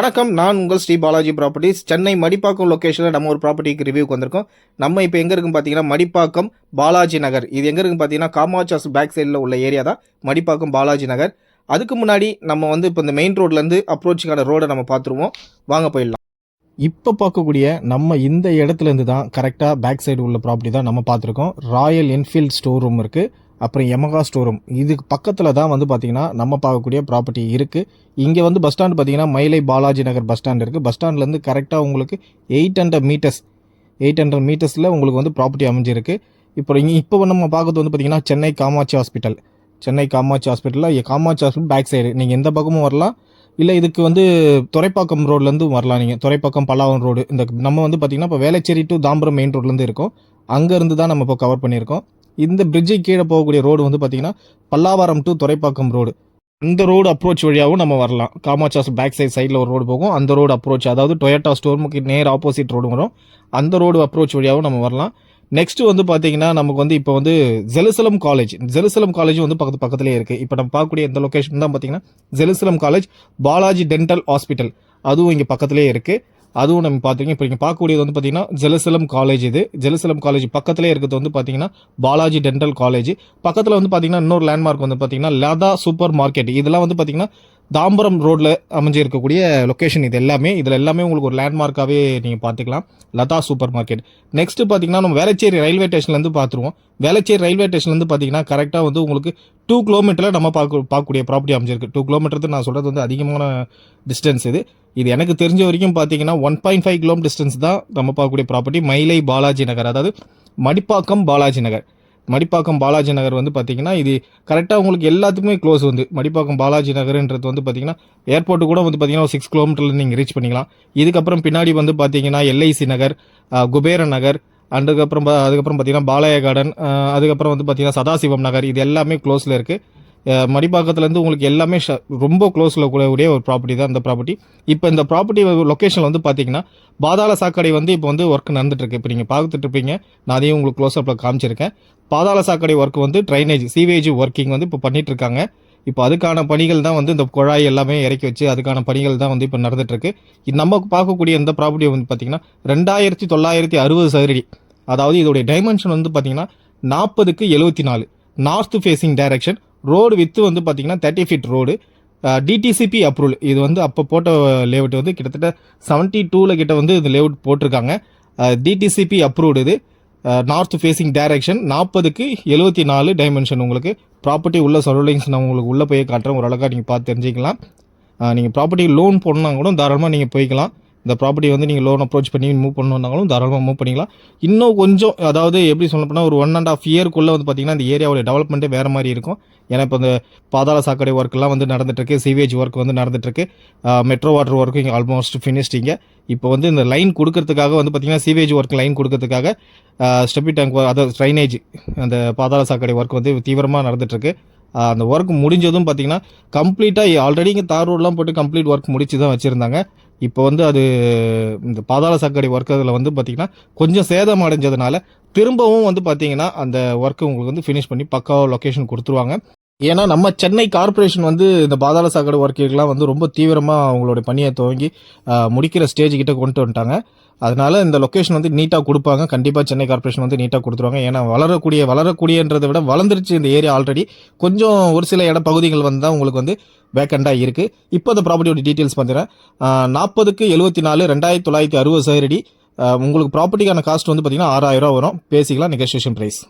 வணக்கம். நான் உங்கள் ஸ்ரீ பாலாஜி ப்ராப்பர்ட்டிஸ். சென்னை மடிப்பாக்கம் லொக்கேஷனில் நம்ம ஒரு ப்ராப்பர்ட்டிக்கு ரிவ்யூக்கு வந்திருக்கோம். நம்ம இப்போ எங்கே இருக்குன்னு பார்த்தீங்கன்னா மடிப்பாக்கம் பாலாஜி நகர். இது எங்கே இருக்குன்னு பார்த்தீங்கன்னா காமாட்சி ஹாஸ்பிட்டல் பேக் சைடில் உள்ள ஏரியா தான் மடிப்பாக்கம் பாலாஜி நகர். அதுக்கு முன்னாடி நம்ம வந்து இப்போ இந்த மெயின் ரோட்லேருந்து அப்ரோச்சுக்கான ரோடை நம்ம பார்த்துருவோம். வாங்க போயிடலாம். இப்போ பார்க்கக்கூடிய நம்ம இந்த இடத்துலேருந்து தான் கரெக்டாக பேக் சைடு உள்ள ப்ராப்பர்ட்டி தான் நம்ம பார்த்துருக்கோம். ராயல் என்ஃபீல்ட் ஸ்டோர் ரூம் இருக்குது, அப்புறம் யமகா ஸ்டோர் ரூம். இதுக்கு பக்கத்தில் தான் வந்து பார்த்திங்கன்னா நம்ம பார்க்கக்கூடிய ப்ராப்பர்ட்டி இருக்குது. இங்கே வந்து பஸ் ஸ்டாண்டு பார்த்திங்கன்னா மயிலை பாலாஜி நகர் பஸ் ஸ்டாண்ட் இருக்குது. பஸ் ஸ்டாண்ட்லேருந்து கரெக்டாக உங்களுக்கு 800 மீட்டர்ஸில் உங்களுக்கு வந்து ப்ராப்பர்ட்டி அமைஞ்சிருக்கு. இப்போ நம்ம பார்க்கறது வந்து பார்த்திங்கன்னா Chennai Kamakshi hospital. Kamakshi hospital back side நீங்கள் எந்த பக்கமும் வரலாம். இல்லை இதுக்கு வந்து துறைப்பாக்கம் ரோட்லேருந்து வரலாம். நீங்கள் துறைப்பாக்கம் பல்லாவரம் ரோடு இந்த நம்ம வந்து பார்த்திங்கன்னா இப்போ வேளச்சேரி டு தாம்பரம் மெயின் ரோட்லேருந்து இருக்கோம். அங்கேருந்து தான் நம்ம இப்போ கவர் பண்ணியிருக்கோம். இந்த பிரிட்ஜை கீழே போகக்கூடிய ரோடு வந்து பார்த்திங்கன்னா பல்லாவரம் டு துறைப்பாக்கம் ரோடு. அந்த ரோடு அப்ரோச் வழியாகவும் நம்ம வரலாம். காமாட்சி ஹாஸ்பிட்டல் பேக் சைடில் ஒரு ரோடு போகும். அந்த ரோடு அப்ரோச், அதாவது டொயோட்டா ஸ்டோருக்கு நேர் ஆப்போசிட் ரோடு வரும். அந்த ரோடு அப்ரோச் வழியாகவும் நம்ம வரலாம். நெக்ஸ்ட் வந்து பார்த்தீங்கன்னா நமக்கு வந்து இப்போ வந்து ஜெருசலம் காலேஜ் வந்து பக்கத்துலேயே இருக்குது. இப்போ நம்ம பார்க்கக்கூடிய இந்த லொக்கேஷன் தான் பார்த்தீங்கன்னா Jerusalem college, Balaji dental hospital அதுவும் இங்கே பக்கத்துலேயே இருக்குது. அதுவும் நம்ம பார்த்துருக்கோம். இப்போ இங்கே பார்க்கக்கூடியது வந்து பார்த்தீங்கன்னா ஜெருசலம் காலேஜ். இது ஜெருசலம் காலேஜ் பக்கத்துலேயே இருக்கிறது வந்து பார்த்தீங்கன்னா பாலாஜி டென்டல் காலேஜ். பக்கத்தில் வந்து பார்த்தீங்கன்னா இன்னொரு லேண்ட்மார்க் வந்து பார்த்தீங்கன்னா லதா சூப்பர் மார்க்கெட். இதெல்லாம் வந்து பார்த்தீங்கன்னா தாம்பரம் ரோட்டில் அமைஞ்சு இருக்கக்கூடிய லொக்கேஷன். இதில் எல்லாமே உங்களுக்கு ஒரு லேண்ட்மார்க்காகவே நீங்கள் பார்த்துக்கலாம். Latha super market. நெக்ஸ்ட்டு பார்த்தீங்கன்னா நம்ம வேளச்சேரி ரயில்வே ஸ்டேஷன்லேருந்து பார்த்துருவோம். வேளச்சேரி ரயில்வே ஸ்டேஷன்லேருந்து பார்த்தீங்கன்னா கரெக்டாக வந்து உங்களுக்கு 2 கிலோமீட்டரில் நம்ம பார்க்கக்கூடிய ப்ராப்பர்ட்டி அமைஞ்சிருக்கு. 2 கிலோமீட்டர் நான் சொல்கிறது வந்து அதிகமான டிஸ்டன்ஸ். இது எனக்கு தெரிஞ்ச வரைக்கும் பார்த்தீங்கன்னா 1.5 கிலோமீட்டர் டிஸ்டன்ஸ் தான் நம்ம பார்க்கக்கூடிய ப்ராப்பர்ட்டி. மயிலை பாலாஜி நகர், அதாவது மடிப்பாக்கம் பாலாஜி நகர் வந்து பார்த்தீங்கன்னா இது கரெக்டாக உங்களுக்கு எல்லாத்துக்குமே க்ளோஸ். வந்து மடிப்பாக்கம் பாலாஜி நகர்ன்றது வந்து பார்த்தீங்கன்னா ஏர்போர்ட்டு கூட வந்து பார்த்தீங்கன்னா 6 கிலோமீட்டரில் நீங்கள் ரீச் பண்ணிக்கலாம். இதுக்கப்புறம் பின்னாடி வந்து பார்த்தீங்கன்னா எல்ஐசி நகர், குபேர நகர், அதுக்கப்புறம் பார்த்தீங்கன்னா பாலய கார்டன், அதுக்கப்புறம் வந்து பார்த்தீங்கன்னா சதாசிவம் நகர், இது எல்லாமே க்ளோஸில் இருக்குது. மடிப்பாக்கத்துலேருந்து உங்களுக்கு எல்லாமே ரொம்ப க்ளோஸில் கூடிய ஒரு ப்ராப்பர்ட்டி தான் இந்த ப்ராப்பர்ட்டி. இப்போ இந்த ப்ராப்பர்ட்டி லொக்கேஷன் வந்து பார்த்தீங்கன்னா பாதாள சாக்கடை வந்து இப்போ வந்து ஒர்க் நடந்துட்டுருக்கு. இப்போ நீங்கள் பார்த்துட்டு இருப்பீங்க, நான் அதையும் உங்களுக்கு க்ளோஸ்அப்பில் காமிச்சிருக்கேன். பாதாள சாக்கடை ஒர்க் வந்து ட்ரைனேஜ் சீவேஜ் ஒர்க்கிங் வந்து இப்போ பண்ணிகிட்ருக்காங்க. இப்போ அதுக்கான பணிகள் தான் வந்து இந்த குழாய் எல்லாமே இறக்கி வச்சு அதுக்கான பணிகள் தான் வந்து இப்போ நடந்துட்டுருக்கு. நம்ம பார்க்கக்கூடிய இந்த ப்ராப்பர்ட்டி வந்து பார்த்தீங்கன்னா 2960 சதுரடி. அதாவது இதோடைய டைமென்ஷன் வந்து பார்த்தீங்கன்னா 40க்கு 74, north facing direction. Road with வந்து பார்த்தீங்கன்னா 30 ஃபீட் ரோடு. DTCP approval. இது வந்து அப்போ போட்ட லேஅவுட் வந்து கிட்டத்தட்ட 72 கிட்ட வந்து இந்த லேஅவுட் போட்டிருக்காங்க. DTCP approved. இது நார்த் ஃபேஸிங் டைரக்ஷன், 40க்கு 74 டைமென்ஷன். உங்களுக்கு ப்ராப்பர்ட்டி உள்ள சரௌண்டிங்ஸ் நான் உங்களுக்கு உள்ளே போய் காட்டுறேன். ஒரு அழகாக நீங்கள் பார்த்து தெரிஞ்சிக்கலாம். நீங்கள் ப்ராப்பர்ட்டி லோன் போடணுன்னா கூட தாராளமாக நீங்கள் போய்க்கலாம். இந்த ப்ராப்பர்ட்டி வந்து நீங்கள் லோன் அப்ரோச் பண்ணி மூவ் பண்ணணுன்னாலும் தாராளமாக மூவ் பண்ணிக்கலாம். இன்னும் கொஞ்சம், அதாவது எப்படி சொல்லப்போனால் ஒரு 1.5 இயர்க்குள்ளே வந்து பார்த்திங்கன்னா இந்த ஏரியாவோட டெவலப்மெண்ட்டே வேறு மாதிரி இருக்கும். ஏன்னா இப்போ இந்த பாதாள சாக்கடை ஒர்க்கெல்லாம் வந்து நடந்துட்டுருக்கு, சீவேஜ் ஒர்க் வந்து நடந்துட்டுருக்கு, மெட்ரோ வாட்டர் ஒர்க்கு இங்கே ஆல்மோஸ்ட் ஃபினிஷ்டிங்க. இப்போ வந்து இந்த லைன் கொடுக்கறதுக்காக வந்து பார்த்திங்கன்னா சீவேஜ் ஒர்க் லைன் கொடுக்கறதுக்காக ஸ்டெப்பி டேங்க், அதாவது ட்ரைனேஜ், அந்த பாதாள சாக்கடை ஒர்க் வந்து தீவிரமாக நடந்துட்டுருக்கு. அந்த ஒர்க் முடிஞ்சதும் பார்த்திங்கன்னா கம்ப்ளீட்டாக ஆல்ரெடி இங்கே தார் ரோடெலாம் போட்டு கம்ப்ளீட் ஒர்க் முடிச்சு தான் வச்சுருந்தாங்க. இப்போ வந்து அது இந்த பாதாள சாக்கடை ஒர்க் அதில் வந்து பார்த்திங்கன்னா கொஞ்சம் சேதம் அடைஞ்சதுனால திரும்பவும் வந்து பார்த்திங்கன்னா அந்த ஒர்க்கு உங்களுக்கு வந்து ஃபினிஷ் பண்ணி பக்காவாக லொக்கேஷன் கொடுத்துருவாங்க. ஏன்னா நம்ம சென்னை கார்பரேஷன் வந்து இந்த பாதாள சாக்கடை ஒர்க்குகள்லாம் வந்து ரொம்ப தீவிரமாக அவங்களோட பணியை துவங்கி முடிக்கிற ஸ்டேஜ் கிட்ட கொண்டு வந்துட்டாங்க. அதனால இந்த லொக்கேஷன் வந்து நீட்டாக கொடுப்பாங்க. கண்டிப்பாக சென்னை கார்பரேஷன் வந்து நீட்டாக கொடுத்துருவாங்க. ஏன்னா வளரக்கூடியன்றதை விட வளர்ந்துருச்சு இந்த ஏரியா ஆல்ரெடி. கொஞ்சம் ஒரு சில பகுதிகள் வந்து தான் உங்களுக்கு வந்து வேக்கண்டாக இருக்குது. இப்போ அந்த ப்ராப்பர்ட்டியோட டீட்டெயில்ஸ் பார்த்தீங்கன்னா 40க்கு 74, 2960 சதுரடி. உங்களுக்கு ப்ராப்பர்ட்டிக்கான காஸ்ட் வந்து பார்த்தீங்கன்னா 6000 வரும். பேசிக்கலாம், நெகோசியேஷன் ப்ரைஸ்.